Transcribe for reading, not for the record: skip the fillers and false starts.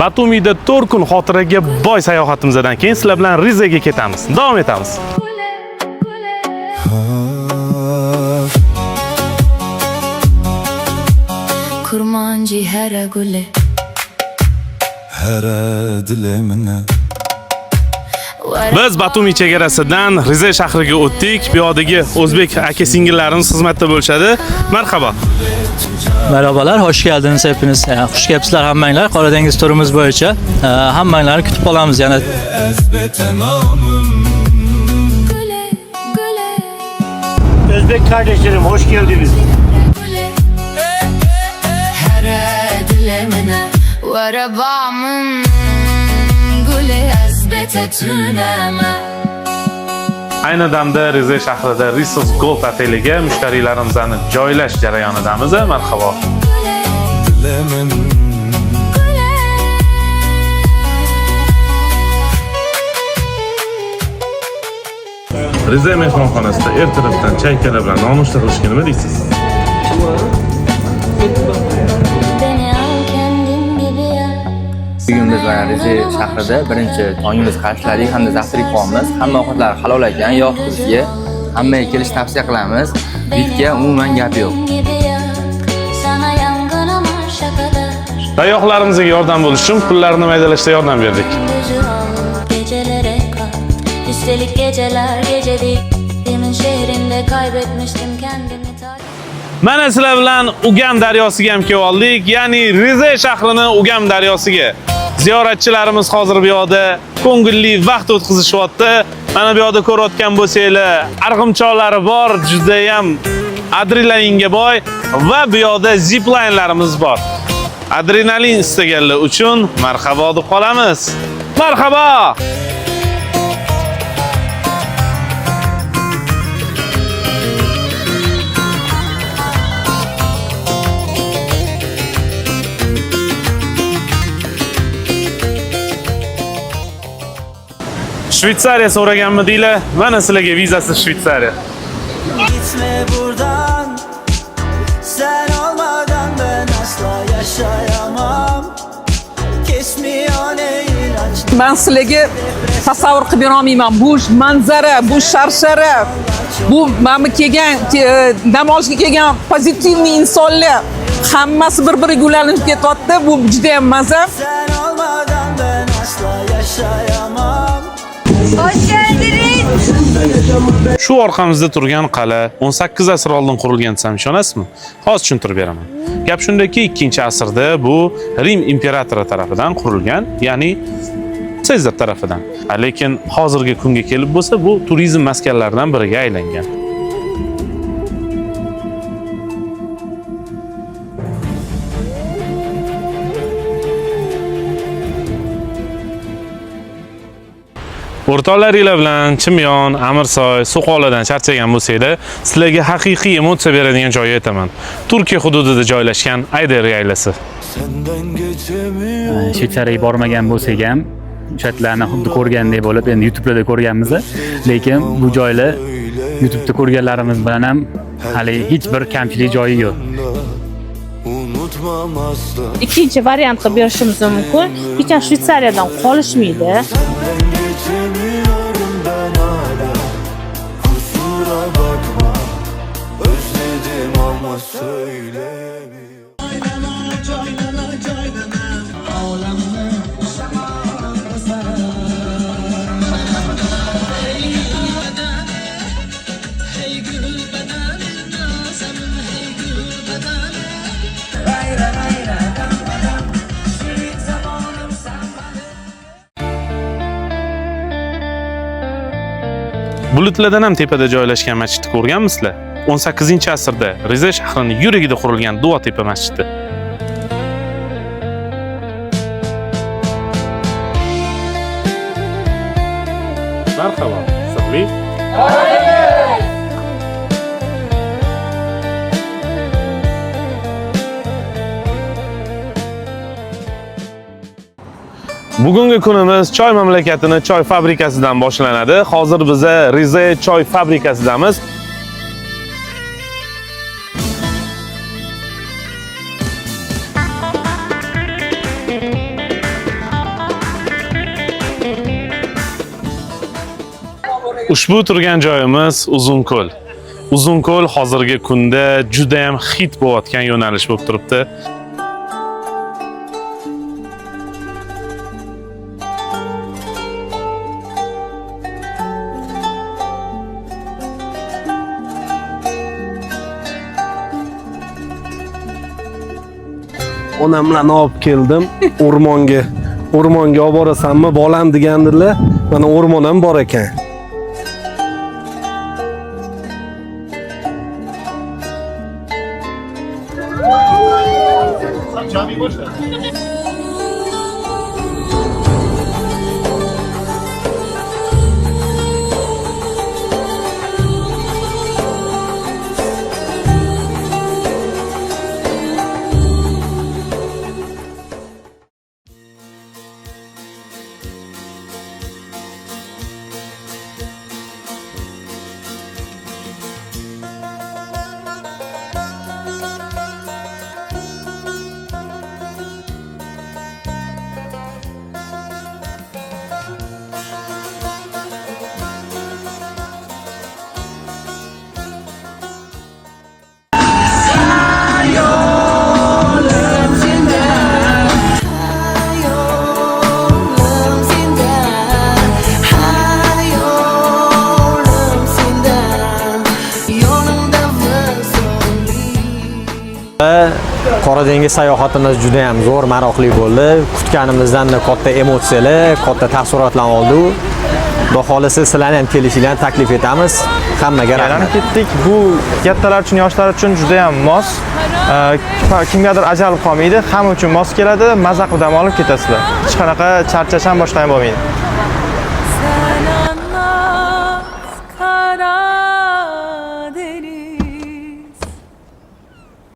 Batumida 4 kun xotiraga boy sayohatimizdan keyin sizlar bilan Rizaga ketamiz. Davom etamiz. Kurmanji hera gule hera dilimine. Biz Batumi chegarasidan Riza shahriga o'tdik. Bu yerdagi o'zbek aka-singillarimiz xizmatda bo'lishadi. Marhaba. Merhabalar, hoş geldiniz hepiniz. Hoş gelipsizler hammanglar. Qora dengiz turumuz bo'yicha hammanglarni kutib qolamiz yana. Özbek kardeşlerim hoş geldiniz. hera dilemine varabamın gule azbete tunama. Ayni damda Riza shahrida Resource Gold oteliga mushtariylarimizni joylash jarayonidamiz. Marhaba. Riza mehmonxonasida ertalabdan chaykala bilan nonushta qilishga nima deysiz? Bugun biz Riza shahrida birinchi tongimiz qarshiladik hamda zavtrak qilamiz. Hamma ovqatlar halol ekan, yog' tuzga. Hammaga kelish tavsiya qilamiz. Bitga umuman gap yo'q. Sayyohlarimizga yordam bo'lish uchun pullarni maydalashda yordam berdik. Üstelik geceler gece değil. Demin şehrinde kaybetmiştim kendimi. Mana sizlar bilan Ugam daryosiga ham kelib oldik, ya'ni Riza shahrining Ugam daryosiga. Ziyoratchilarimiz hozir bu yerda ko'ngilli vaqt o'tkazishyapti. Mana bu yerda ko'rayotgan bo'lsanglar, arg'imchoqlari bor, juda ham adrenalinga boy va bu yerda ziplaynerlarimiz bor. Adrenalin istaganlar uchun marhabo deb qolamiz. Marhabo! Shvetsariya so'raganmi deylar? Mana sizlarga vizasiz Shvetsariya. Gitme buradan, sen olmadan ben asla yaşayamam. Kesmiyor ne ilaç. Ben sizlarga tasavvur qilib bera olmayman. Bu manzara, bu sharshara, bu mana kelgan dam olishga kelgan pozitivniy insonlar hammasi bir-biriga ulanib ketyapti. Bu juda ham maza. Sen olmadan ben asla yaşayamam. Hoş geldiniz. Shu orqamizda turgan qal'a 18 asr oldin qurilgan desam ishonasizmi? Hozir tushuntirib beraman. Gap shundaki, 2-asrda bu Rim imperatori tarafidan qurilgan, ya'ni Sezar tarafidan. Lekin hozirgi kunga kelib bo'lsa, bu turizm maskanlaridan biriga aylangan. O'rtoqlaringlar bilan Chimyon, Amirsoy, So'qolidan charchagan bo'lsanglar, sizlarga haqiqiy emotsiya beradigan joyga aytaman. Turkiya hududida joylashgan Ayder yaylasi. Shvetsariyaga bormagan bo'lsak ham, chatlarni xuddi ko'rgandek bo'lib, endi YouTube'da ko'rganmiz, lekin bu joylar YouTube'da ko'rganlarimiz bilan ham hali hech bir kamchilik joyi yo'q. Ikkinchi variant qilib berishimiz mumkin. Hech ham Shvetsariyadan qolishmaydi. Bulutlardan ham tepada joylashgan masjidni ko'rganmisizlar? 18-asrda Riza shahrining yuragida qurilgan Duotepa masjidi. Marhaba, sirli. Bugungi kunimiz choy mamlakatining choy fabrikasidan boshlanadi. Hozir biz Riza choy fabrikasidamiz. Ushbu turgan joyimiz Uzunko'l. Uzunko'l hozirgi kunda juda ham hit bo'layotgan yo'nalish bo'lib turibdi. Onam bilan olib keldim o'rmonga. O'rmonga olib borasanmi bolam degandilar. Mana o'rmon ham bor ekan. Qora dengiz sayohatimiz juda ham zo'r, maroqli bo'ldi. Kutganimizdan katta emotsiyalar, katta taassurotlar oldi. Xudo xolisa sizlarni ham kelishinglarni taklif etamiz. Hammaga rahmat. Ketdik. Bu kattalar uchun, yoshlar uchun juda ham mos. Kimgadir ajalib qolmaydi, hamma uchun mos keladi. Maza qilib dam olib ketasizlar. Hech qanaqa charchash ham boshqa ham bo'lmaydi.